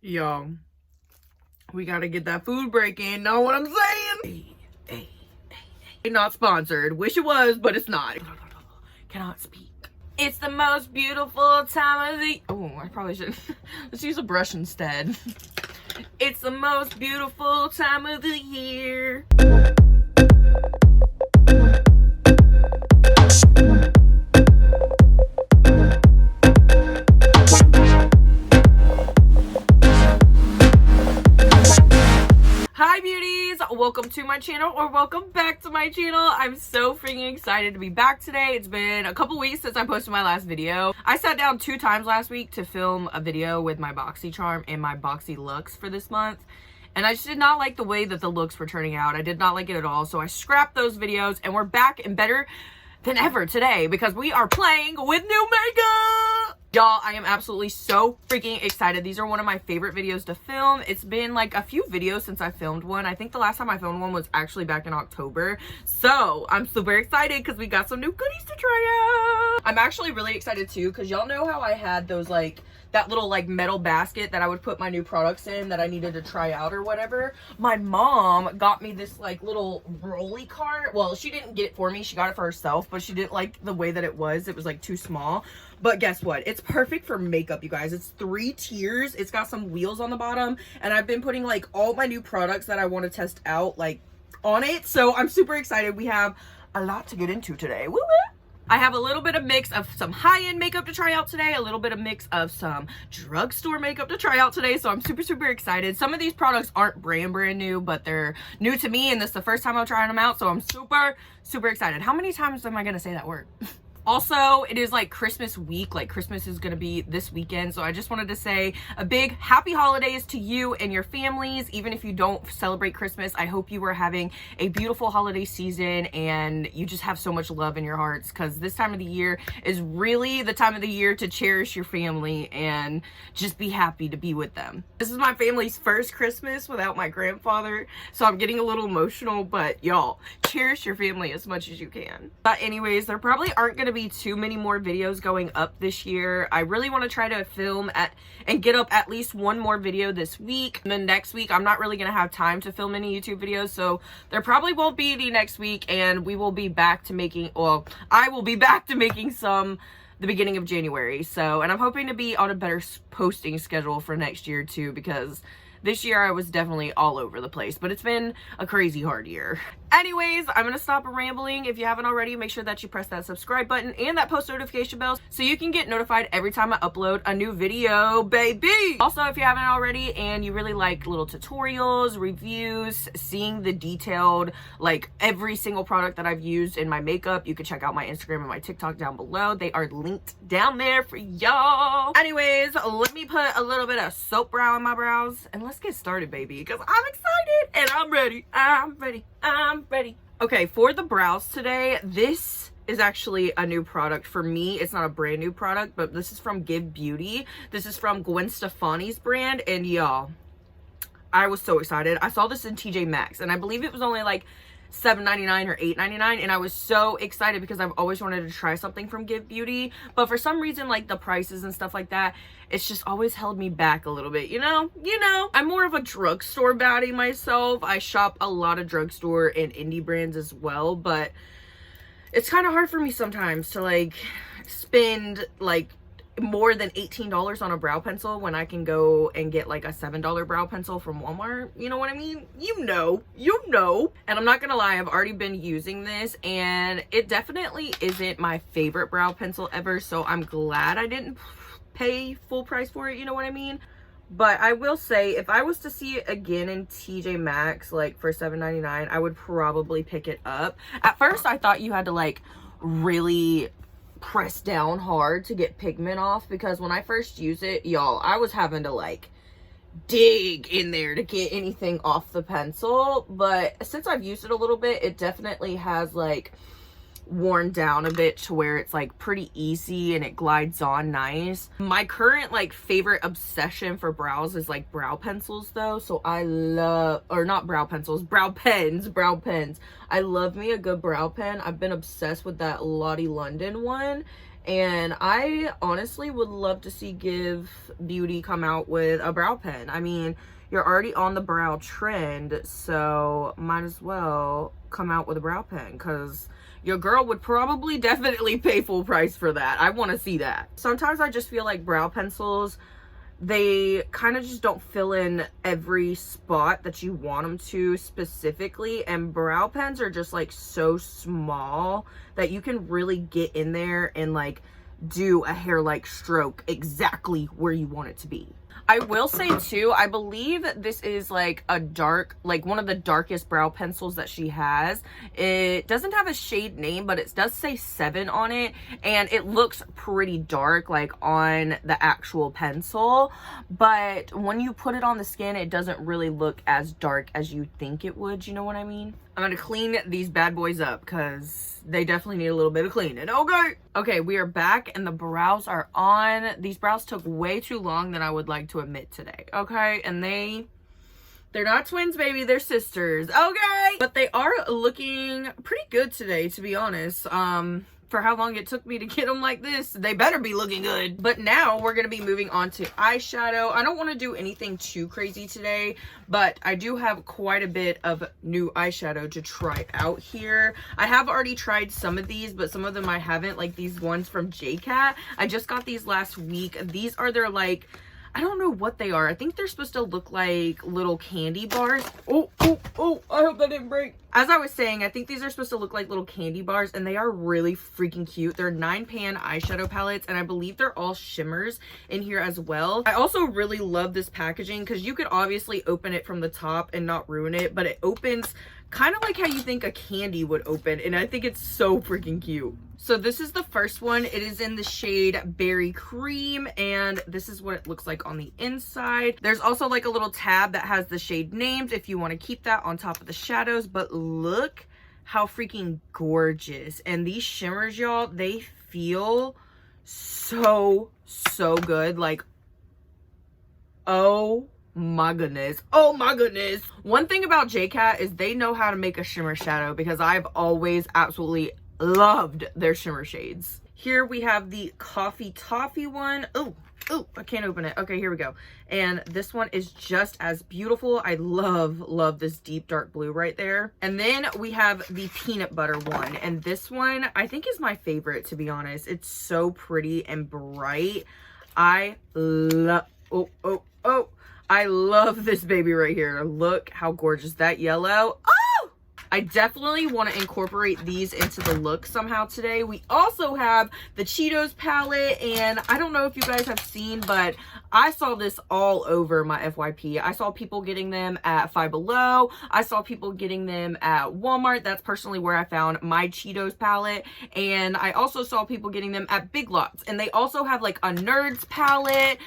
Yo, we gotta get that food break in, know what I'm saying? Hey. Not sponsored. Wish it was, but it's not. Cannot speak. It's the most beautiful time of the... Oh, I probably should... Let's use a brush instead. It's the most beautiful time of the year. Hi beauties, welcome to my channel, or welcome back to my channel. I'm so freaking excited to be back today. It's been a couple weeks since I posted my last video. I sat down 2 times last week to film a video with my BoxyCharm and my Boxy looks for this month, and I just did not like the way that the looks were turning out. I did not like it at all, so I scrapped those videos, and we're back and better than ever today because we are playing with new makeup. Y'all, I am absolutely so freaking excited. These are one of my favorite videos to film. It's been like a few videos since I filmed one. I think the last time I filmed one was actually back in October. So I'm super excited because we got some new goodies to try out. I'm actually really excited too because y'all know how I had those that little metal basket that I would put my new products in that I needed to try out or whatever. My mom got me this little rolly cart. Well, she didn't get it for me. She got it for herself, but she didn't like the way that it was. It was too small. But guess what? It's perfect for makeup, you guys. It's 3 tiers. It's got some wheels on the bottom, and I've been putting all my new products that I want to test out on it. So I'm super excited. We have a lot to get into today. Woo woo! I have a little bit of mix of some high-end makeup to try out today, a little bit of mix of some drugstore makeup to try out today, so I'm super excited. Some of these products aren't brand new, but they're new to me, and this is the first time I'm trying them out, so I'm super excited. How many times am I gonna say that word? Also, it is Christmas week. Christmas is gonna be this weekend, so I just wanted to say a big happy holidays to you and your families. Even if you don't celebrate Christmas, I hope you are having a beautiful holiday season and you just have so much love in your hearts, because this time of the year is really the time of the year to cherish your family and just be happy to be with them. This is my family's first Christmas without my grandfather, so I'm getting a little emotional, but y'all, cherish your family as much as you can. But anyways, there probably aren't gonna be too many more videos going up this year. I really want to try to film and get up at least one more video this week. And then next week I'm not really gonna have time to film any YouTube videos, so there probably won't be any next week, and we will be back to making, well, I will be back to making some the beginning of January. So, and I'm hoping to be on a better posting schedule for next year too, because this year I was definitely all over the place, but it's been a crazy hard year. Anyways, I'm gonna stop rambling. If you haven't already, make sure that you press that subscribe button and that post notification bell so you can get notified every time I upload a new video, baby. Also, if you haven't already and you really like little tutorials, reviews, seeing the detailed, every single product that I've used in my makeup, you can check out my Instagram and my TikTok down below. They are linked down there for y'all. Anyways, let me put a little bit of soap brow in my brows and let's get started, baby, because I'm excited and I'm ready. Okay, for the brows today, this is actually a new product for me. It's not a brand new product, but this is from Give Beauty. This is from Gwen Stefani's brand, and y'all, I was so excited. I saw this in TJ Maxx, and I believe it was only $7.99 or $8.99, and I was so excited because I've always wanted to try something from Give Beauty, but for some reason the prices and stuff like that, it's just always held me back a little bit, you know. I'm more of a drugstore baddie myself. I shop a lot of drugstore and indie brands as well, but it's kind of hard for me sometimes to spend more than $18 on a brow pencil when I can go and get a $7 brow pencil from Walmart. You know what I mean? You know. And I'm not gonna lie, I've already been using this and it definitely isn't my favorite brow pencil ever, so I'm glad I didn't pay full price for it, you know what I mean? But I will say, if I was to see it again in TJ Maxx for $7.99, I would probably pick it up. At first I thought you had to really press down hard to get pigment off, because when I first used it, y'all, I was having to dig in there to get anything off the pencil. But since I've used it a little bit, it definitely has worn down a bit to where it's pretty easy and it glides on nice. My current favorite obsession for brows is brow pencils though, so I love, or not brow pencils, brow pens. I love me a good brow pen. I've been obsessed with that Lottie London one, And I honestly would love to see Give Beauty come out with a brow pen. I mean, you're already on the brow trend, so might as well come out with a brow pen, because your girl would probably definitely pay full price for that. I want to see that. Sometimes I just feel like brow pencils, they kind of just don't fill in every spot that you want them to specifically, and brow pens are just like so small that you can really get in there and like do a hair-like stroke exactly where you want it to be. I will say too, I believe this is like a dark, like one of the darkest brow pencils that she has. It doesn't have a shade name, but it does say 7 on it, and it looks pretty dark like on the actual pencil, but when you put it on the skin, it doesn't really look as dark as you think it would, you know what I mean? I'm gonna clean these bad boys up because they definitely need a little bit of cleaning. Okay, we are back and the brows are on. These brows took way too long than I would like to admit today, okay? And they're not twins, baby, they're sisters, okay? But they are looking pretty good today, to be honest. For how long it took me to get them like this, they better be looking good. But now we're gonna be moving on to eyeshadow. I don't want to do anything too crazy today, but I do have quite a bit of new eyeshadow to try out here. I have already tried some of these, but some of them I haven't, like these ones from JCat. I just got these last week. These are their, like, I don't know what they are. I think they're supposed to look like little candy bars. Oh, I hope that didn't break. As I was saying, I think these are supposed to look like little candy bars, and they are really freaking cute. They're 9-pan eyeshadow palettes, and I believe they're all shimmers in here as well. I also really love this packaging because you could obviously open it from the top and not ruin it, but it opens kind of like how you think a candy would open, and I think it's so freaking cute. So this is the first one. It is in the shade Berry Cream, and this is what it looks like on the inside. There's also like a little tab that has the shade names if you want to keep that on top of the shadows, but look how freaking gorgeous. And these shimmers, y'all, they feel so good. Like, oh my goodness, oh my goodness. One thing about JCat is they know how to make a shimmer shadow, because I've always absolutely loved their shimmer shades. Here we have the Coffee Toffee one. Oh, I can't open it. Okay, here we go. And this one is just as beautiful. I love this deep dark blue right there. And then we have the Peanut Butter one, and this one I think is my favorite, to be honest. It's so pretty and bright. I love, I love this baby right here. Look how gorgeous that yellow. I definitely want to incorporate these into the look somehow today. We also have the Cheetos palette, and I don't know if you guys have seen, but I saw this all over my FYP. I saw people getting them at Five Below. I saw people getting them at Walmart. That's personally where I found my Cheetos palette. And I also saw people getting them at Big Lots. And they also have like a Nerds palette,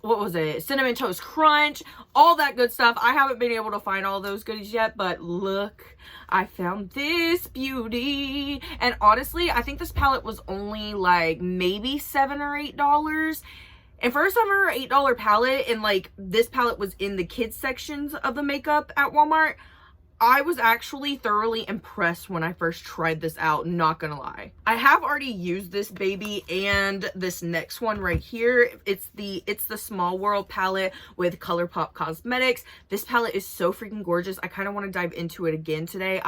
what was it, Cinnamon Toast Crunch, all that good stuff. I haven't been able to find all those goodies yet, but look, I found this beauty. And honestly, I think this palette was only like maybe $7 or $8. And for a $7 or $8 palette, and like this palette was in the kids sections of the makeup at Walmart, I was actually thoroughly impressed when I first tried this out, not gonna lie. I have already used this baby and this next one right here. It's the Small World palette with Colourpop Cosmetics. This palette is so freaking gorgeous. I kind of want to dive into it again today.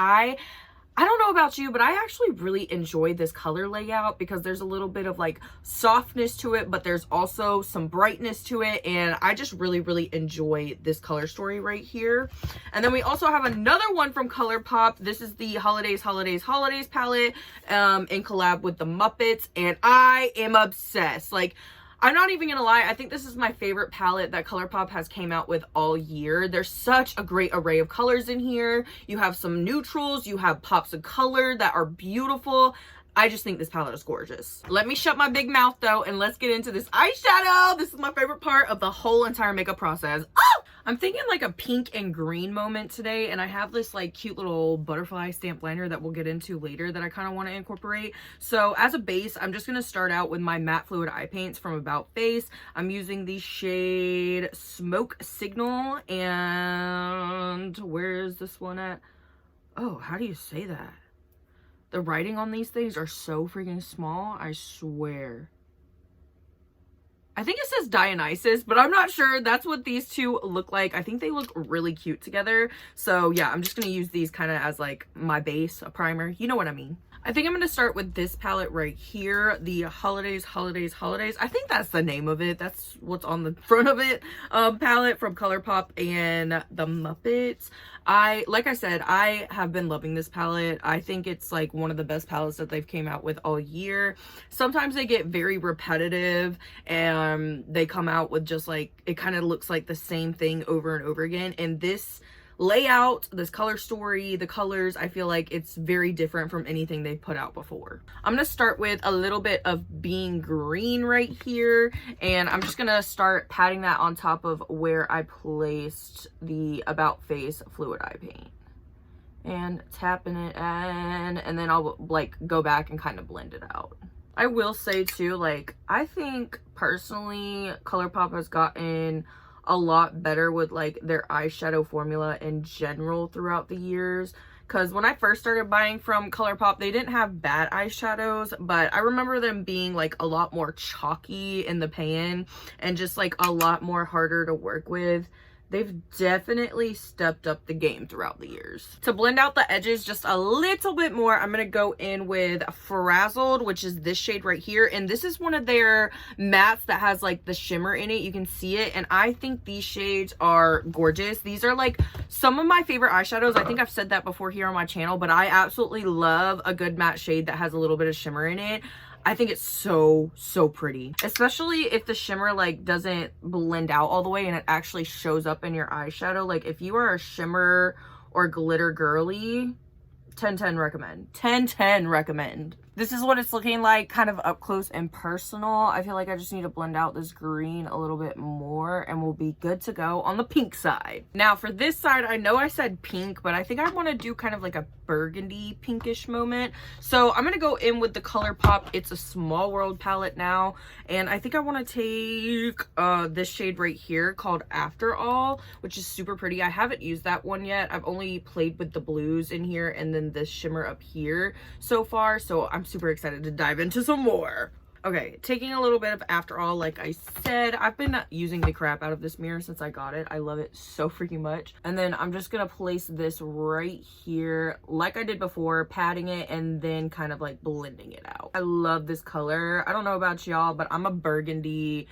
I don't know about you, but I actually really enjoy this color layout because there's a little bit of like softness to it, but there's also some brightness to it, and I just really enjoy this color story right here. And then we also have another one from Colourpop. This is the Holidays palette in collab with the Muppets, and I am obsessed. Like, I'm not even gonna lie, I think this is my favorite palette that Colourpop has came out with all year. There's such a great array of colors in here. You have some neutrals, you have pops of color that are beautiful. I just think this palette is gorgeous. Let me shut my big mouth though, and let's get into this eyeshadow. This is my favorite part of the whole entire makeup process. Oh! I'm thinking like a pink and green moment today, and I have this like cute little butterfly stamp liner that we'll get into later that I kind of want to incorporate. So as a base, I'm just going to start out with my matte fluid eye paints from About Face. I'm using the shade Smoke Signal, and where is this one at? Oh, how do you say that? The writing on these things are so freaking small, I swear. I think it says Dionysus, but I'm not sure. That's what these two look like. I think they look really cute together. So yeah, I'm just going to use these kind of as like my base, a primer. You know what I mean. I think I'm going to start with this palette right here, the Holidays. I think that's the name of it. That's what's on the front of it. Palette from Colourpop and the Muppets. Like I said, I have been loving this palette. I think it's like one of the best palettes that they've came out with all year. Sometimes they get very repetitive and they come out with just like, it kind of looks like the same thing over and over again. And this layout, this color story, the colors, I feel like it's very different from anything they've put out before. I'm gonna start with a little bit of Being Green right here, and I'm just gonna start patting that on top of where I placed the About Face fluid eye paint and tapping it in, and then I'll like go back and kind of blend it out. I will say too, like, I think personally Colourpop has gotten a lot better with like their eyeshadow formula in general throughout the years, because when I first started buying from Colourpop, they didn't have bad eyeshadows, but I remember them being like a lot more chalky in the pan and just like a lot more harder to work with. They've definitely stepped up the game throughout the years. To blend out the edges just a little bit more, I'm going to go in with Frazzled, which is this shade right here. And this is one of their mattes that has like the shimmer in it. You can see it. And I think these shades are gorgeous. These are like some of my favorite eyeshadows. I think I've said that before here on my channel, but I absolutely love a good matte shade that has a little bit of shimmer in it. I think it's so pretty, especially if the shimmer like doesn't blend out all the way and it actually shows up in your eyeshadow. Like if you are a shimmer or glitter girly, 10/10 recommend. 10/10 recommend. This is what it's looking like kind of up close and personal. I feel like I just need to blend out this green a little bit more and we'll be good to go on the pink side. Now for this side, I know I said pink, but I think I want to do kind of like a burgundy pinkish moment. So I'm going to go in with the Colourpop It's a Small World palette now. And I think I want to take this shade right here called After All, which is super pretty. I haven't used that one yet. I've only played with the blues in here and then this shimmer up here so far. So I'm super excited to dive into some more. Okay, taking a little bit of After All, like I said, I've been using the crap out of this mirror since I got it. I love it so freaking much. And then I'm just gonna place this right here like I did before, patting it and then kind of like blending it out. I love this color. I don't know about y'all, but I'm a burgundy,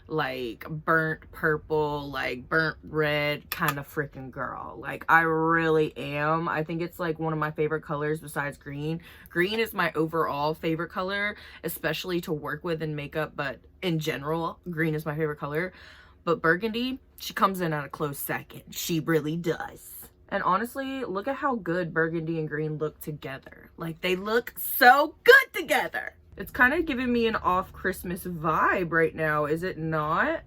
like burnt purple, like burnt red kind of freaking girl. Like I really am. I think it's like one of my favorite colors besides green. Green is my overall favorite color, especially to work with in makeup, but in general green is my favorite color. But burgundy, she comes in at a close second. She really does. And honestly, look at how good burgundy and green look together. Like they look so good together. It's kind of giving me an off Christmas vibe right now, is it not?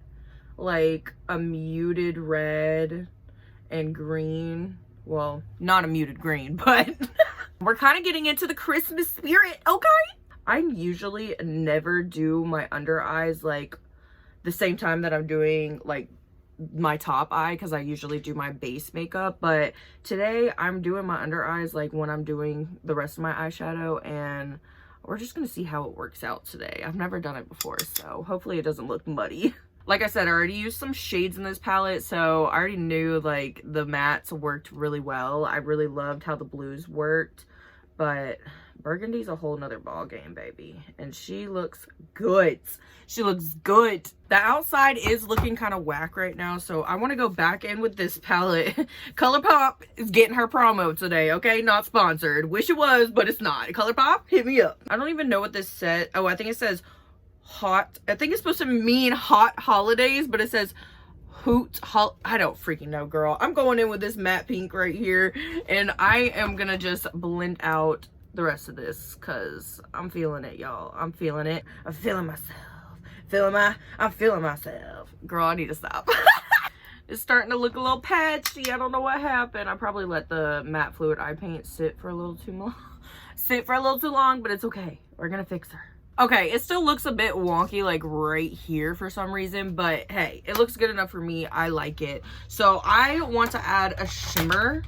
Like a muted red and green. Well, not a muted green, but we're kind of getting into the Christmas spirit, okay? I usually never do my under eyes like the same time that I'm doing like my top eye, because I usually do my base makeup, but today I'm doing my under eyes like when I'm doing the rest of my eyeshadow, and we're just gonna see how it works out today. I've never done it before, so hopefully it doesn't look muddy. Like I said, I already used some shades in this palette, so I already knew like the mattes worked really well. I really loved how the blues worked, but burgundy's a whole nother ball game, baby. And she looks good. She looks good. The outside is looking kind of whack right now, so I want to go back in with this palette. Colourpop is getting her promo today, okay? Not sponsored. Wish it was, but it's not. Colourpop, hit me up. I don't even know what this said. Oh, I think it says hot. I think it's supposed to mean hot holidays, but it says I don't freaking know, girl. I'm going in with this matte pink right here, and I am gonna just blend out the rest of this because I'm feeling it, y'all. I'm feeling it. I'm feeling myself. I'm feeling myself. Girl, I need to stop. It's starting to look a little patchy. I don't know what happened. I probably let the matte fluid eye paint sit for a little too long. But it's okay. We're gonna fix her. Okay, it still looks a bit wonky like right here for some reason, but hey, it looks good enough for me. I like it. So I want to add a shimmer,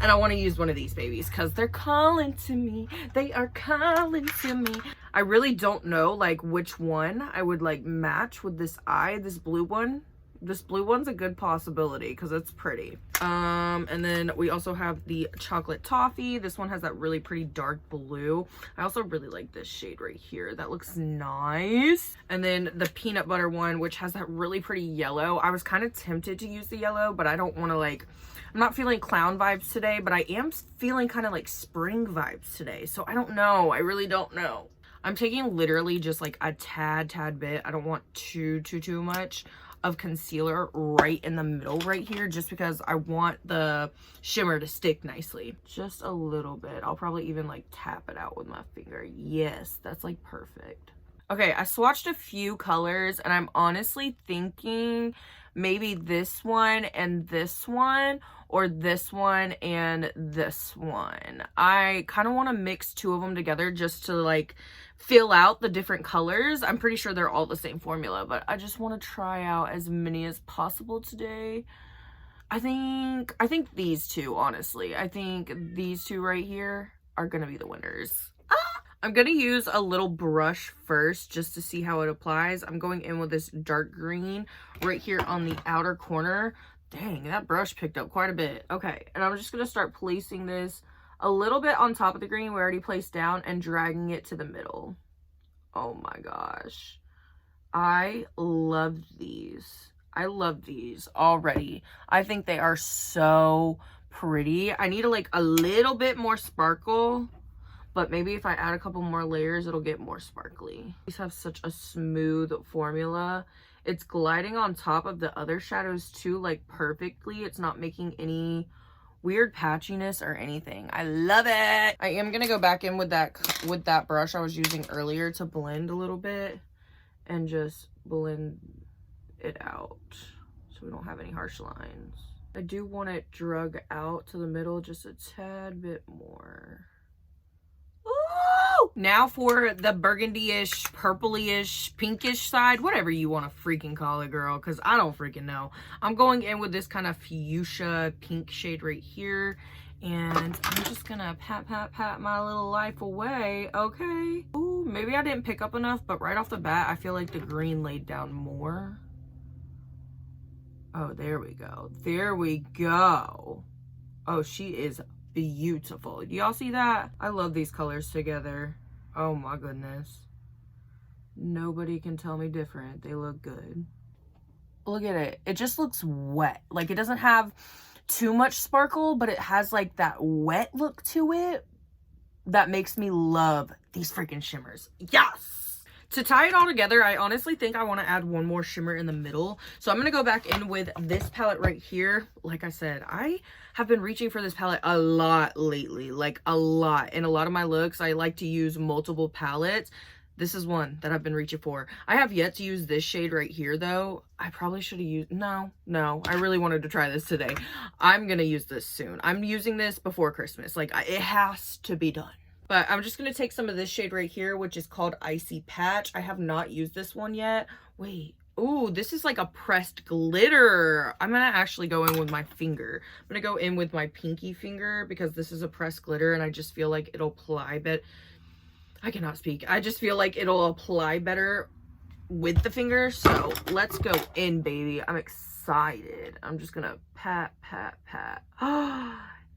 And I want to use one of these babies because they're calling to me. They are calling to me. I really don't know like which one I would like match with this eye. This blue one. This blue one's a good possibility because it's pretty. And then we also have the chocolate toffee. This one has that really pretty dark blue. I also really like this shade right here. That looks nice. And then the peanut butter one, which has that really pretty yellow. I was kind of tempted to use the yellow, but I don't want to like, I'm not feeling clown vibes today, but I am feeling kind of like spring vibes today. So I don't know. I really don't know. I'm taking literally just like a tad bit. I don't want too much of concealer right in the middle right here, just because I want the shimmer to stick nicely. Just a little bit. I'll probably even like tap it out with my finger. Yes, that's like perfect. Okay, I swatched a few colors and I'm honestly thinking maybe this one and this one, or this one and this one. I kind of want to mix two of them together just to like fill out the different colors. I'm pretty sure they're all the same formula, but I just want to try out as many as possible today. I think these two, honestly. I think these two right here are gonna be the winners. I'm gonna use a little brush first just to see how it applies. I'm going in with this dark green right here on the outer corner. Dang, that brush picked up quite a bit. Okay, and I'm just gonna start placing this a little bit on top of the green we already placed down and dragging it to the middle. Oh my gosh. I love these. I love these already. I think they are so pretty. I need like a little bit more sparkle, but maybe if I add a couple more layers, it'll get more sparkly. These have such a smooth formula. It's gliding on top of the other shadows too, like perfectly. It's not making any weird patchiness or anything. I love it. I am gonna go back in with that brush I was using earlier to blend a little bit and just blend it out so we don't have any harsh lines. I do want it drug out to the middle just a tad bit more. Ooh! Now for the burgundy-ish, purpley-ish, pinkish side, whatever you want to freaking call it, girl, because I don't freaking know. I'm going in with this kind of fuchsia pink shade right here, and I'm just gonna pat my little life away. Okay. Ooh, maybe I didn't pick up enough, but right off the bat, I feel like the green laid down more. Oh, there we go. There we go. Oh, she is beautiful. Do y'all see that? I love these colors together. Oh my goodness. Nobody can tell me different. They look good. Look at it. It just looks wet. Like it doesn't have too much sparkle, but it has like that wet look to it that makes me love these freaking shimmers. Yes! To tie it all together, I honestly think I want to add one more shimmer in the middle. So I'm going to go back in with this palette right here. Like I said, I have been reaching for this palette a lot lately. Like a lot. In a lot of my looks, I like to use multiple palettes. This is one that I've been reaching for. I have yet to use this shade right here though. I probably should have used, no, I really wanted to try this today. I'm going to use this soon. I'm using this before Christmas. Like it has to be done. But I'm just going to take some of this shade right here, which is called Icy Patch. I have not used this one yet. Wait. Ooh, this is like a pressed glitter. I'm going to actually go in with my finger. I'm going to go in with my pinky finger because this is a pressed glitter and I just feel like it'll apply better. I cannot speak. I just feel like it'll apply better with the finger. So let's go in, baby. I'm excited. I'm just going to pat.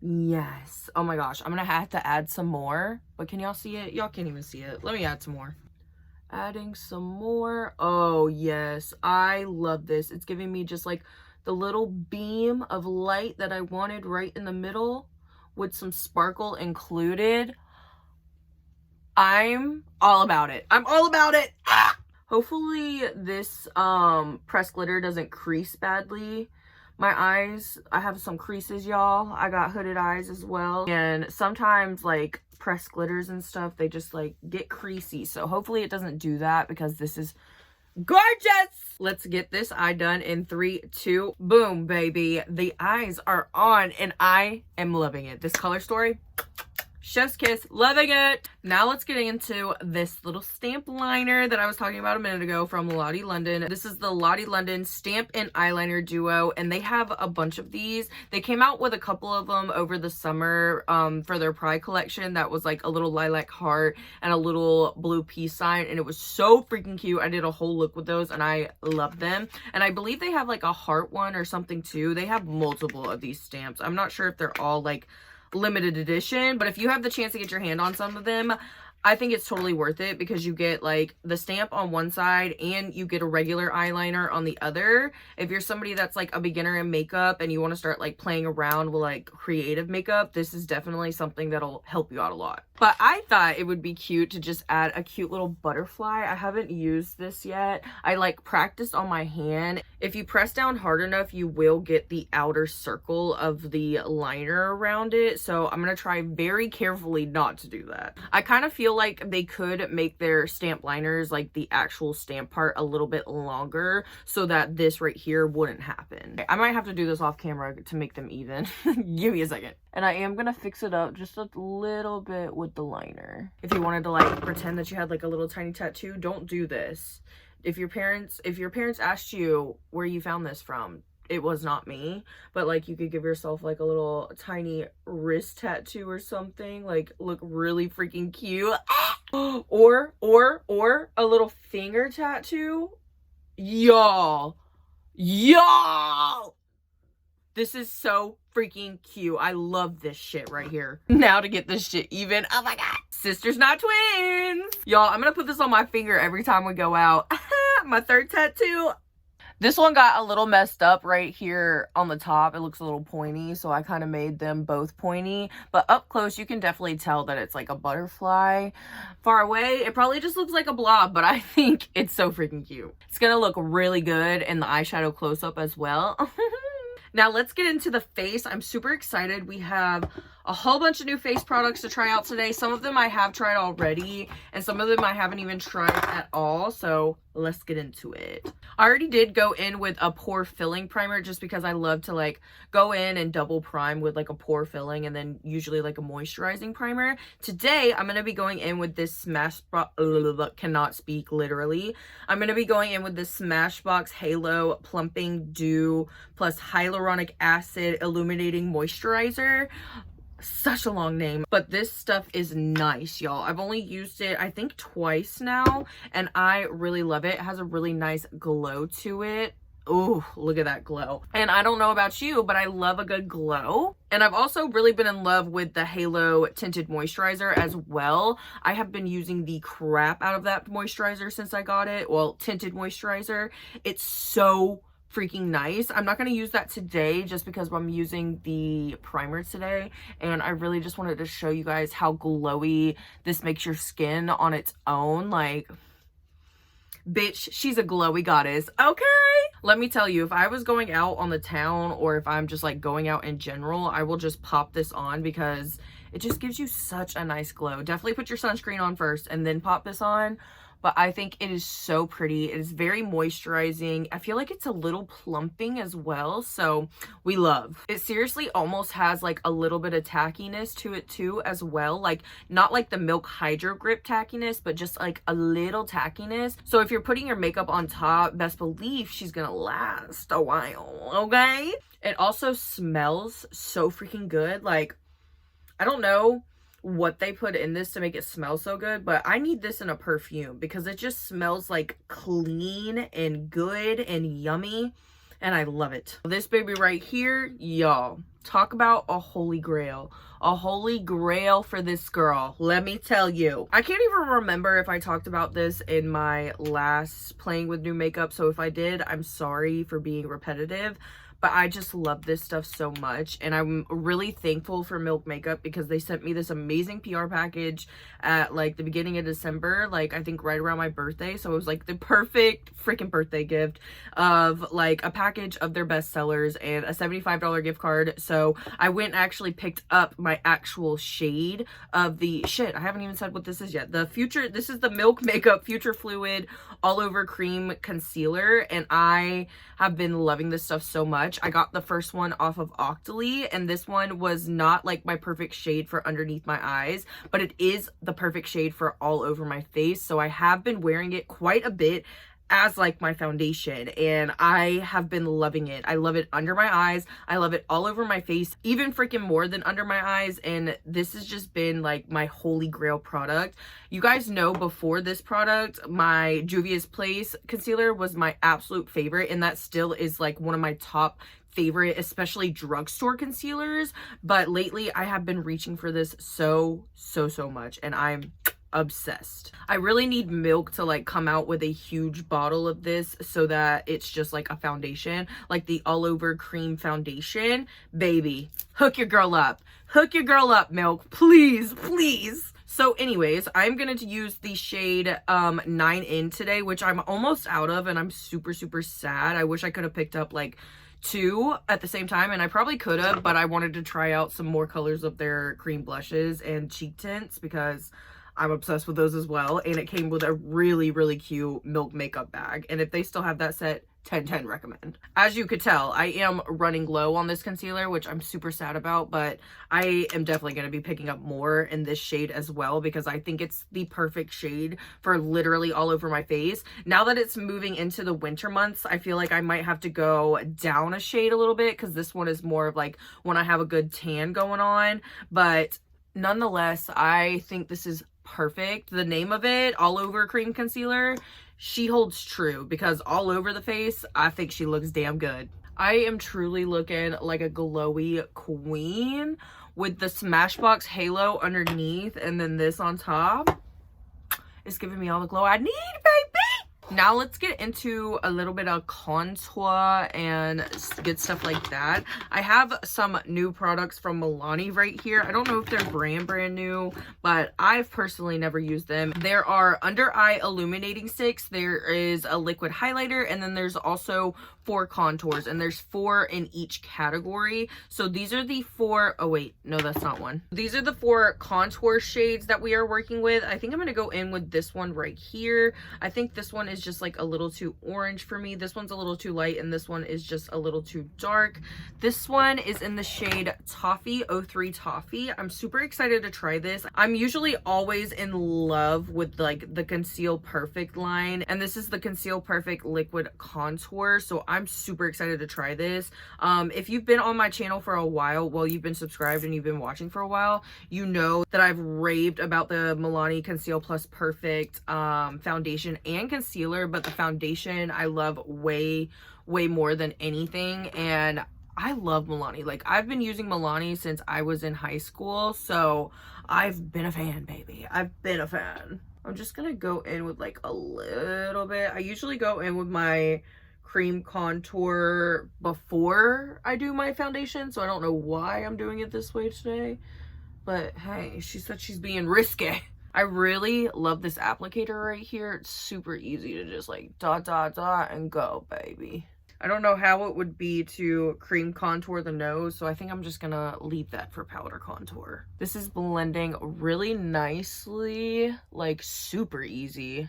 Yes. Oh my gosh. I'm gonna have to add some more. But can y'all see it? Y'all can't even see it. Let me add some more. Adding some more. Oh yes. I love this. It's giving me just like the little beam of light that I wanted right in the middle with some sparkle included. I'm all about it. I'm all about it. Ah! Hopefully this pressed glitter doesn't crease badly. My eyes, I have some creases, y'all. I got hooded eyes as well. And sometimes like pressed glitters and stuff, they just like get creasy. So hopefully it doesn't do that because this is gorgeous. Let's get this eye done in 3, 2, boom, baby. The eyes are on and I am loving it. This color story, Chef's kiss, loving it. Now let's get into this little stamp liner that I was talking about a minute ago from Lottie London. This is the Lottie London Stamp and Eyeliner Duo, and they have a bunch of these. They came out with a couple of them over the summer for their Pride collection that was like a little lilac heart and a little blue peace sign, and it was so freaking cute. I did a whole look with those and I love them. And I believe they have like a heart one or something too. They have multiple of these stamps. I'm not sure if they're all like limited edition, but if you have the chance to get your hand on some of them, I think it's totally worth it because you get like the stamp on one side and you get a regular eyeliner on the other. If you're somebody that's like a beginner in makeup and you want to start like playing around with like creative makeup, this is definitely something that'll help you out a lot. But I thought it would be cute to just add a cute little butterfly. I haven't used this yet. I like practiced on my hand. If you press down hard enough, you will get the outer circle of the liner around it. So I'm going to try very carefully not to do that. I kind of feel like they could make their stamp liners, like the actual stamp part, a little bit longer so that this right here wouldn't happen. I might have to do this off camera to make them even. Give me a second. And I am going to fix it up just a little bit with the liner. If you wanted to like pretend that you had like a little tiny tattoo, don't do this. If your parents asked you where you found this from, it was not me, but like you could give yourself like a little tiny wrist tattoo or something, like look really freaking cute. or a little finger tattoo. Y'all, this is so freaking cute. I love this shit right here. Now to get this shit even. Oh my god. Sisters not twins. Y'all, I'm gonna put this on my finger every time we go out. My third tattoo. This one got a little messed up right here on the top. It looks a little pointy, so I kind of made them both pointy. But up close, you can definitely tell that it's like a butterfly. Far away, it probably just looks like a blob, but I think it's so freaking cute. It's gonna look really good in the eyeshadow close-up as well. Now let's get into the face. I'm super excited. We have a whole bunch of new face products to try out today. Some of them I have tried already, and some of them I haven't even tried at all. So let's get into it. I already did go in with a pore filling primer just because I love to like go in and double prime with like a pore filling and then usually like a moisturizing primer. Today I'm going to be going in with this Smashbox, cannot speak literally. I'm going to be going in with this Smashbox Halo Plumping Dew plus Hyaluronic Acid Illuminating Moisturizer. Such a long name, but this stuff is nice, y'all. I've only used it I think twice now and I really love it. It has a really nice glow to it. Ooh, look at that glow. And I don't know about you, but I love a good glow. And I've also really been in love with the Halo Tinted Moisturizer as well. I have been using the crap out of that moisturizer since I got it. Well, tinted moisturizer. It's so freaking nice. I'm not going to use that today just because I'm using the primer today, and I really just wanted to show you guys how glowy this makes your skin on its own. Like, bitch, she's a glowy goddess. Okay, let me tell you, if I was going out on the town or if I'm just like going out in general, I will just pop this on because it just gives you such a nice glow. Definitely put your sunscreen on first and then pop this on. But I think it is so pretty. It is very moisturizing. I feel like it's a little plumping as well, so we love. It seriously almost has like a little bit of tackiness to it too as well. Like not like the Milk Hydro Grip tackiness, but just like a little tackiness. So if you're putting your makeup on top, best believe she's gonna last a while, okay? It also smells so freaking good. Like, I don't know what they put in this to make it smell so good, but I need this in a perfume because it just smells like clean and good and yummy, and I love it. This baby right here, y'all, talk about a holy grail. A holy grail for this girl, let me tell you. I can't even remember if I talked about this in my last playing with new makeup, so if I did, I'm sorry for being repetitive. But I just love this stuff so much, and I'm really thankful for Milk Makeup because they sent me this amazing PR package at like the beginning of December, like I think right around my birthday. So it was like the perfect freaking birthday gift of like a package of their best sellers and a $75 gift card. So I went and actually picked up my actual shade of the shit. I haven't even said what this is yet. This is the Milk Makeup Future Fluid All Over Cream Concealer, and I have been loving this stuff so much. much. I got the first one off of Octoly, and this one was not like my perfect shade for underneath my eyes, but it is the perfect shade for all over my face. So I have been wearing it quite a bit as like my foundation, and I have been loving it. I love it under my eyes. I love it all over my face, even freaking more than under my eyes. And this has just been like my holy grail product. You guys know before this product, my Juvia's Place concealer was my absolute favorite, and that still is like one of my top favorite, especially drugstore concealers. But lately I have been reaching for this so much, and I'm obsessed. I really need Milk to like come out with a huge bottle of this so that it's just like a foundation, like the all over cream foundation. Baby, hook your girl up. Hook your girl up, Milk, please, please. So anyways, I'm going to use the shade 9 In today, which I'm almost out of, and I'm super sad. I wish I could have picked up like 2 at the same time, and I probably could have, but I wanted to try out some more colors of their cream blushes and cheek tints because I'm obsessed with those as well. And it came with a really cute Milk makeup bag, and if they still have that set, 10/10 recommend. As you could tell, I am running low on this concealer, which I'm super sad about, but I am definitely going to be picking up more in this shade as well because I think it's the perfect shade for literally all over my face. Now that it's moving into the winter months, I feel like I might have to go down a shade a little bit because this one is more of like when I have a good tan going on. But nonetheless, I think this is perfect. The name of it, All Over Cream Concealer, she holds true because all over the face, I think she looks damn good. I am truly looking like a glowy queen with the Smashbox halo underneath and then this on top. It's giving me all the glow I need, baby. Now let's get into a little bit of contour and good stuff like that. I have some new products from Milani right here. I don't know if they're brand new, but I've personally never used them. There are under eye illuminating sticks. There is a liquid highlighter, and then there's also 4 contours, and there's 4 in each category. So these are the 4, oh wait, no, that's not one. These are the 4 contour shades that we are working with. I think I'm gonna go in with this one right here. I think this one is just like a little too orange for me. This one's a little too light, and this one is just a little too dark. This one is in the shade Toffee, 03 Toffee. I'm super excited to try this. I'm usually always in love with like the Conceal Perfect line, and this is the Conceal Perfect liquid contour, so I'm super excited to try this. If you've been on my channel for a while, well, you've been subscribed and you've been watching for a while, you know that I've raved about the Milani Conceal Plus Perfect foundation and concealer, but the foundation I love way more than anything. And I love Milani. Like, I've been using Milani since I was in high school, so I've been a fan, baby. I've been a fan. I'm just gonna go in with like a little bit. I usually go in with my cream contour before I do my foundation, so I don't know why I'm doing it this way today, but hey, she said she's being risky. I really love this applicator right here. It's super easy to just like dot and go, baby. I don't know how it would be to cream contour the nose, so I think I'm just gonna leave that for powder contour. This is blending really nicely, like super easy.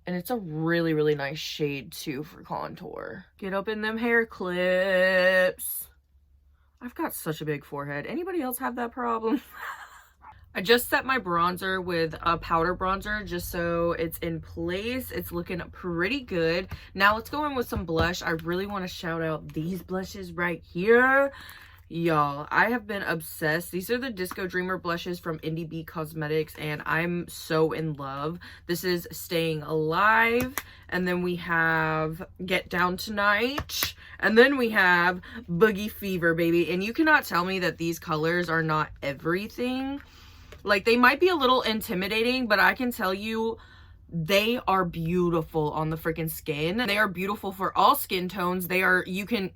And it's a really nice shade too for contour. Get up in them hair clips. I've got such a big forehead. Anybody else have that problem? I just set my bronzer with a powder bronzer just so it's in place. It's looking pretty good. Now let's go in with some blush. I really want to shout out these blushes right here. Y'all, I have been obsessed. These are the Disco Dreamer blushes from Indi Cosmetics, and I'm so in love. This is Staying Alive, and then we have Get Down Tonight, and then we have Boogie Fever, baby. And you cannot tell me that these colors are not everything. Like, they might be a little intimidating, but I can tell you they are beautiful on the freaking skin. They are beautiful for all skin tones. They are, you can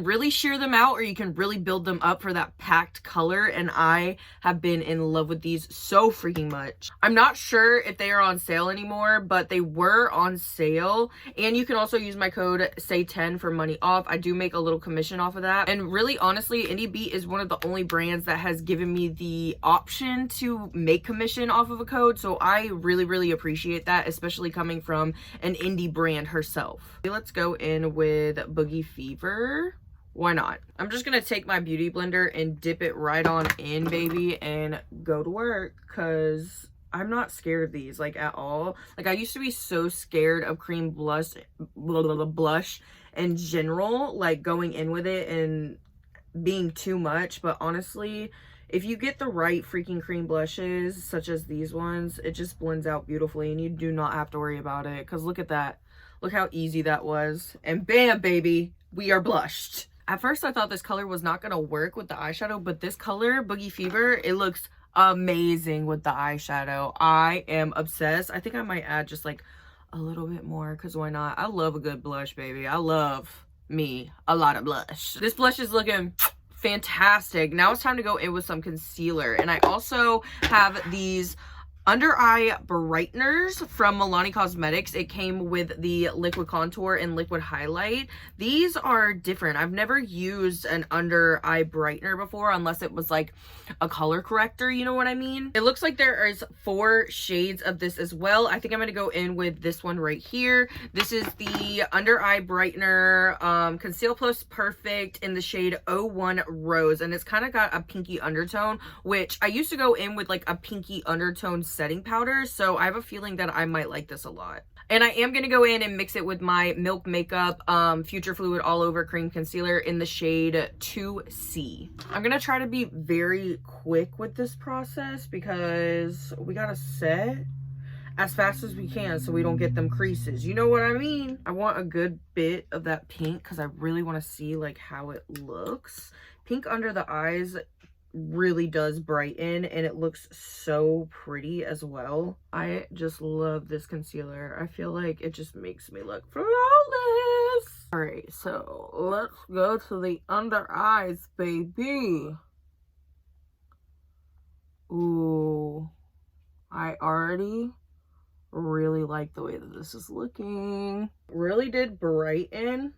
really sheer them out, or you can really build them up for that packed color, and I have been in love with these so freaking much. I'm not sure if they are on sale anymore, but they were on sale, and you can also use my code SAY10 for money off. I do make a little commission off of that, and really honestly, Indi is one of the only brands that has given me the option to make commission off of a code, so I really appreciate that, especially coming from an Indi brand herself. Let's go in with Boogie Fever. Why not? I'm just gonna take my beauty blender and dip it right on in, baby, and go to work, because I'm not scared of these, like, at all. Like, I used to be so scared of cream blush in general, like, going in with it and being too much. But honestly, if you get the right freaking cream blushes, such as these ones, it just blends out beautifully, and you do not have to worry about it. Because look at that. Look how easy that was. And bam, baby, we are blushed. At first, I thought this color was not going to work with the eyeshadow, but this color, Boogie Fever, it looks amazing with the eyeshadow. I am obsessed. I think I might add just like a little bit more, because why not? I love a good blush, baby. I love me a lot of blush. This blush is looking fantastic. Now it's time to go in with some concealer. And I also have these under eye brighteners from Milani Cosmetics. It came with the liquid contour and liquid highlight. These are different. I've never used an under eye brightener before, unless it was like a color corrector, you know what I mean? It looks like there is 4 shades of this as well. I think I'm gonna go in with this one right here. This is the under eye brightener, Conceal Plus Perfect in the shade 01 Rose, and it's kind of got a pinky undertone, which I used to go in with like a pinky undertone setting powder, so I have a feeling that I might like this a lot. And I am going to go in and mix it with my Milk Makeup Future Fluid All Over Cream Concealer in the shade 2C. I'm going to try to be very quick with this process, because we got to set as fast as we can so we don't get them creases. You know what I mean? I want a good bit of that pink, because I really want to see like how it looks. Pink under the eyes really does brighten, and it looks so pretty as well. I just love this concealer. I feel like it just makes me look flawless. All right, so let's go to the under eyes, baby. Ooh, I already really like the way that this is looking. Really did brighten.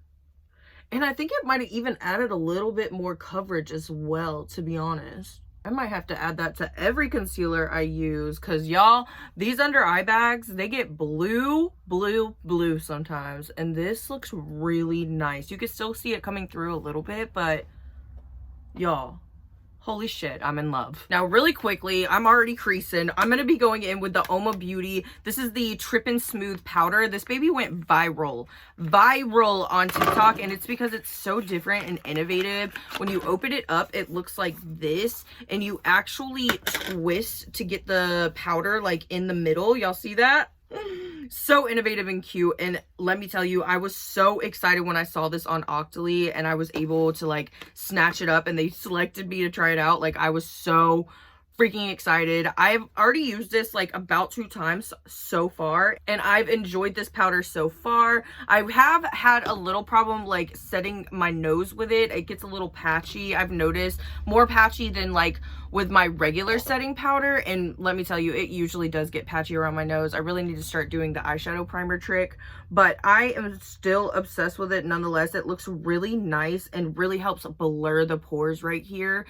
And I think it might have even added a little bit more coverage as well, to be honest. I might have to add that to every concealer I use, because y'all, these under eye bags, they get blue sometimes. And this looks really nice. You can still see it coming through a little bit, but y'all, holy shit, I'm in love. Now, really quickly, I'm already creasing. I'm going to be going in with the Uoma Beauty. This is the Trippin Smooth Powder. This baby went viral on TikTok, and it's because it's so different and innovative. When you open it up, it looks like this, and you actually twist to get the powder like in the middle. Y'all see that? So innovative and cute. And let me tell you, I was so excited when I saw this on Octoly and I was able to like snatch it up and they selected me to try it out. Like, I was so freaking excited. I've already used this like about 2 times so far, and I've enjoyed this powder so far. I have had a little problem like setting my nose with it. It gets a little patchy. I've noticed more patchy than like with my regular setting powder, and let me tell you, it usually does get patchy around my nose. I really need to start doing the eyeshadow primer trick, but I am still obsessed with it nonetheless. It looks really nice and really helps blur the pores right here.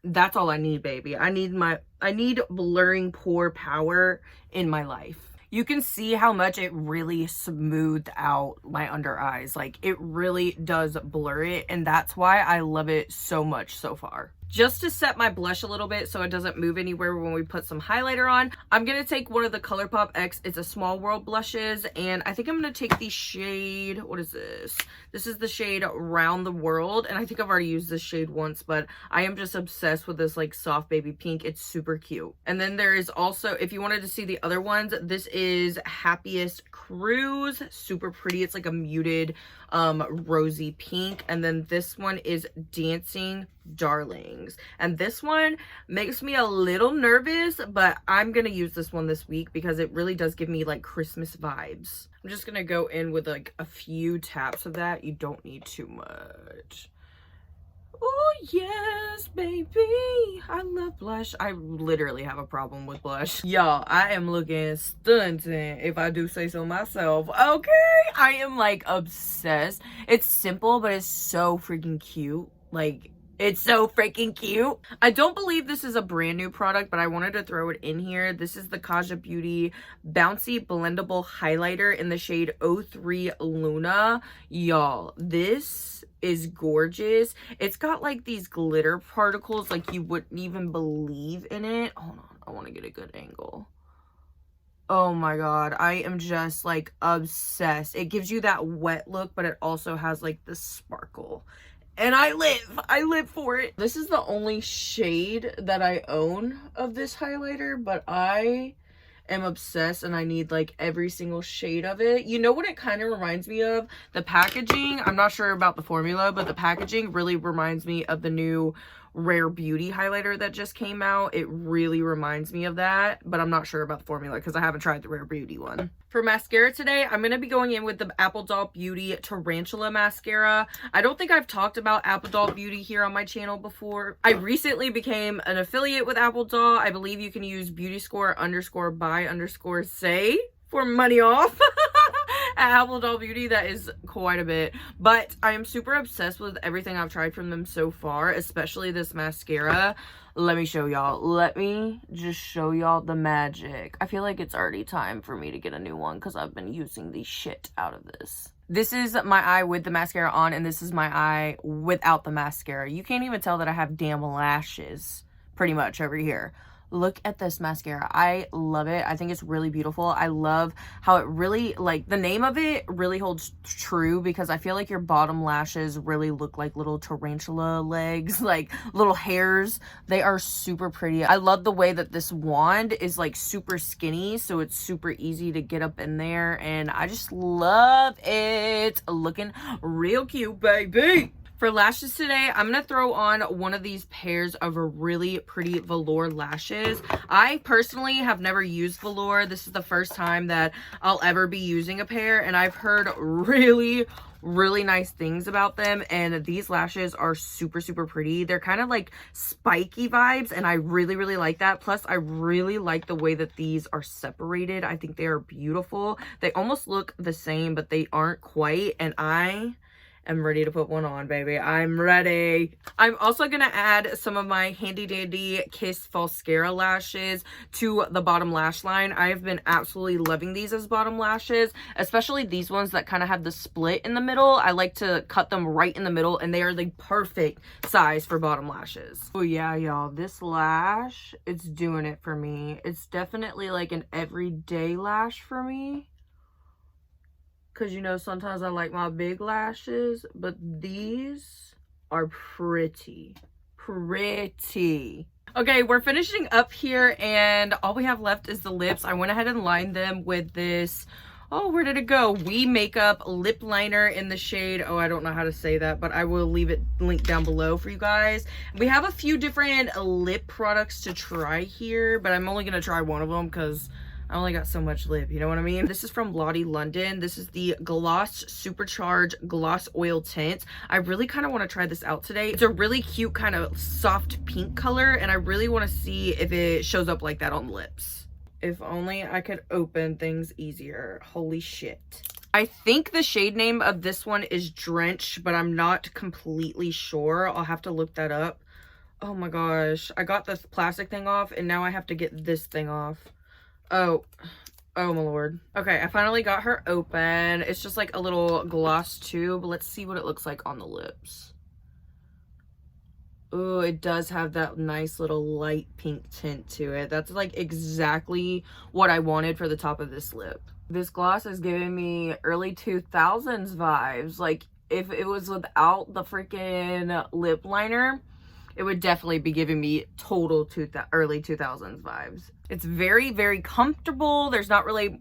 That's all I need, baby. I need blurring pore power in my life. You can see how much it really smoothed out my under eyes. Like, it really does blur it, and that's why I love it so much so far. Just to set my blush a little bit so it doesn't move anywhere when we put some highlighter on, I'm going to take one of the Colourpop X. It's a Small World blushes, and I think I'm going to take the shade, what is this? This is the shade Round the World, and I think I've already used this shade once, but I am just obsessed with this like soft baby pink. It's super cute. And then there is also, if you wanted to see the other ones, this is Happiest Cruise. Super pretty. It's like a muted rosy pink. And then this one is Dancing Darlings, and this one makes me a little nervous, but I'm gonna use this one this week because it really does give me like Christmas vibes. I'm just gonna go in with like a few taps of that. You don't need too much. Oh yes, baby, I love blush. I literally have a problem with blush, y'all. I am looking stunting, if I do say so myself. Okay, I am like obsessed. It's simple, but it's so freaking cute. Like, it's so freaking cute. I don't believe this is a brand new product, but I wanted to throw it in here. This is the Kaja Beauty Bouncy Blendable Highlighter in the shade 03 Luna. Y'all, this is gorgeous. It's got like these glitter particles like you wouldn't even believe in it. Hold on, I want to get a good angle. Oh my god, I am just like obsessed. It gives you that wet look, but it also has like the sparkle. And I live for it. This is the only shade that I own of this highlighter, but I am obsessed and I need like every single shade of it. You know what it kind of reminds me of? The packaging. I'm not sure about the formula, but the packaging really reminds me of the new Rare Beauty highlighter that just came out. It really reminds me of that, but I'm not sure about the formula because I haven't tried the Rare Beauty one. For mascara today, I'm going to be going in with the Apple Doll Beauty Tarantula Mascara. I don't think I've talked about Apple Doll Beauty here on my channel before. I recently became an affiliate with Apple Doll. I believe you can use beautyscore_by_say for money off. At Apple Doll Beauty. That is quite a bit, but I am super obsessed with everything I've tried from them so far, especially this mascara. Let me show y'all. Let me just show y'all the magic. I feel like it's already time for me to get a new one because I've been using the shit out of this. This is my eye with the mascara on, and this is my eye without the mascara. You can't even tell that I have damn lashes pretty much over here. Look at this mascara. I love it. I think it's really beautiful. I love how it really, like, the name of it really holds true because I feel like your bottom lashes really look like little tarantula legs, like little hairs. They are super pretty. I love the way that this wand is like super skinny, so it's super easy to get up in there, and I just love it. Looking real cute, baby. For lashes today, I'm going to throw on one of these pairs of really pretty velour lashes. I personally have never used velour. This is the first time that I'll ever be using a pair, and I've heard really nice things about them, and these lashes are super pretty. They're kind of like spiky vibes, and I really like that. Plus, I really like the way that these are separated. I think they are beautiful. They almost look the same, but they aren't quite, and I'm ready to put one on, baby. I'm ready. I'm also going to add some of my handy dandy Kiss Falscara lashes to the bottom lash line. I've been absolutely loving these as bottom lashes, especially these ones that kind of have the split in the middle. I like to cut them right in the middle, and they are the perfect size for bottom lashes. Oh yeah, y'all, this lash, it's doing it for me. It's definitely like an everyday lash for me. Because, you know, sometimes I like my big lashes, but these are pretty. Okay, we're finishing up here, and all we have left is the lips. I went ahead and lined them with this, oh, where did it go? We Makeup lip liner in the shade, oh, I don't know how to say that, but I will leave it linked down below for you guys. We have a few different lip products to try here, but I'm only going to try one of them because I only got so much lip, you know what I mean? This is from Lottie London. This is the Gloss Supercharge Gloss Oil Tint. I really kind of want to try this out today. It's a really cute kind of soft pink color, and I really want to see if it shows up like that on the lips. If only I could open things easier. Holy shit. I think the shade name of this one is Drench, but I'm not completely sure. I'll have to look that up. Oh my gosh. I got this plastic thing off, and now I have to get this thing off. Oh my lord. Okay, I finally got her open. It's just like a little gloss tube. Let's see what it looks like on the lips. Oh, it does have that nice little light pink tint to it. That's like exactly what I wanted for the top of this lip. This gloss is giving me early 2000s vibes. Like, if it was without the freaking lip liner, it would definitely be giving me total early 2000s vibes. It's very comfortable. There's not really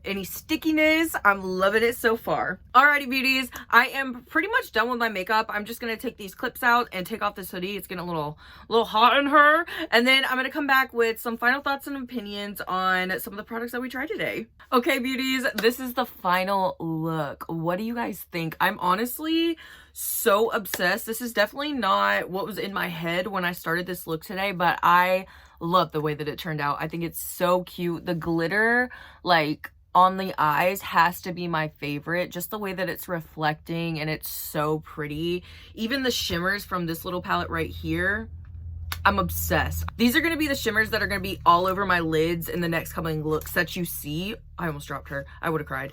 any stickiness. I'm loving it so far. Alrighty, beauties. I am pretty much done with my makeup. I'm just going to take these clips out and take off this hoodie. It's getting a little hot in her. And then I'm going to come back with some final thoughts and opinions on some of the products that we tried today. Okay, beauties. This is the final look. What do you guys think? I'm honestly so obsessed. This is definitely not what was in my head when I started this look today, but I love the way that it turned out. I think it's so cute. The glitter, like, on the eyes has to be my favorite. Just the way that it's reflecting, and it's so pretty. Even the shimmers from this little palette right here, I'm obsessed. These are going to be the shimmers that are going to be all over my lids in the next couple of looks that you see. I almost dropped her. I would have cried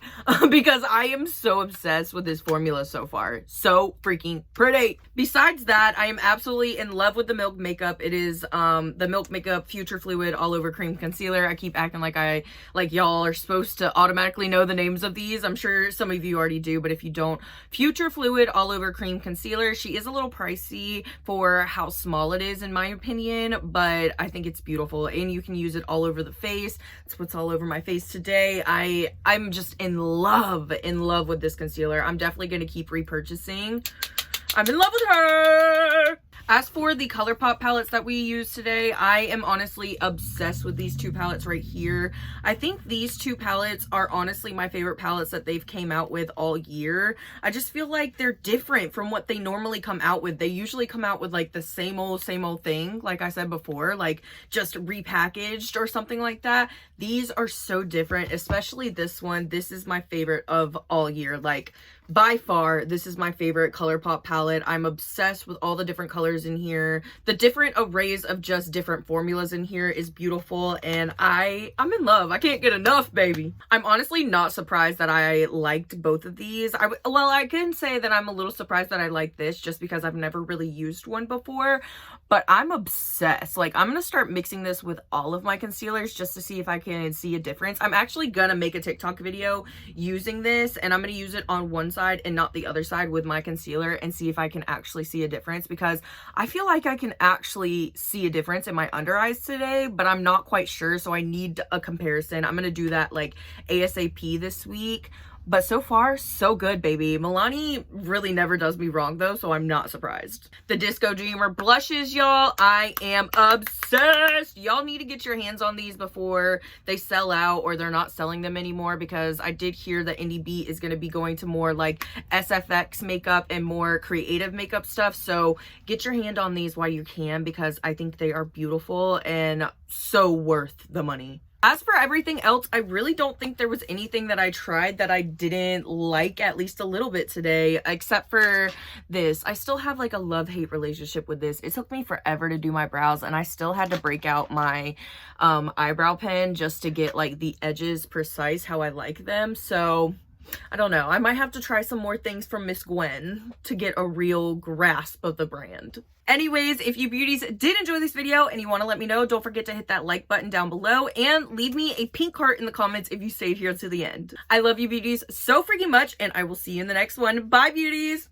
because I am so obsessed with this formula so far. So freaking pretty. Besides that, I am absolutely in love with the Milk Makeup. It is the Milk Makeup Future Fluid All Over Cream Concealer. I keep acting like y'all are supposed to automatically know the names of these. I'm sure some of you already do, but if you don't, Future Fluid All Over Cream Concealer. She is a little pricey for how small it is in my opinion, but I think it's beautiful and you can use it all over the face. That's what's all over my face today. I'm just in love with this concealer. I'm definitely going to keep repurchasing. I'm in love with her. As for the Colourpop palettes that we use today, I am honestly obsessed with these two palettes right here. I think these two palettes are honestly my favorite palettes that they've came out with all year. I just feel like they're different from what they normally come out with. They usually come out with like the same old thing, like I said before, like just repackaged or something like that. These are so different, especially this one. This is my favorite of all year. Like, by far, this is my favorite Colourpop palette. I'm obsessed with all the different colors in here. The different arrays of just different formulas in here is beautiful, and I'm in love. I can't get enough, baby. I'm honestly not surprised that I liked both of these. Well, I can say that I'm a little surprised that I like this just because I've never really used one before, but I'm obsessed. Like, I'm gonna start mixing this with all of my concealers just to see if I can see a difference. I'm actually gonna make a TikTok video using this, and I'm gonna use it on one side and not the other side with my concealer and see if I can actually see a difference, because I feel like I can actually see a difference in my under eyes today, but I'm not quite sure, so I need a comparison. I'm gonna do that like ASAP this week. But so far, so good, baby. Milani really never does me wrong, though, so I'm not surprised. The Disco Dreamer blushes, y'all. I am obsessed. Y'all need to get your hands on these before they sell out or they're not selling them anymore, because I did hear that Indi B is going to be going to more like SFX makeup and more creative makeup stuff. So get your hand on these while you can, because I think they are beautiful and so worth the money. As for everything else, I really don't think there was anything that I tried that I didn't like at least a little bit today, except for this. I still have like a love-hate relationship with this. It took me forever to do my brows, and I still had to break out my eyebrow pen just to get like the edges precise how I like them. So I don't know. I might have to try some more things from Miss Gwen to get a real grasp of the brand. Anyways, if you beauties did enjoy this video and you want to let me know, don't forget to hit that like button down below and leave me a pink heart in the comments if you stayed here to the end. I love you beauties so freaking much, and I will see you in the next one. Bye, beauties!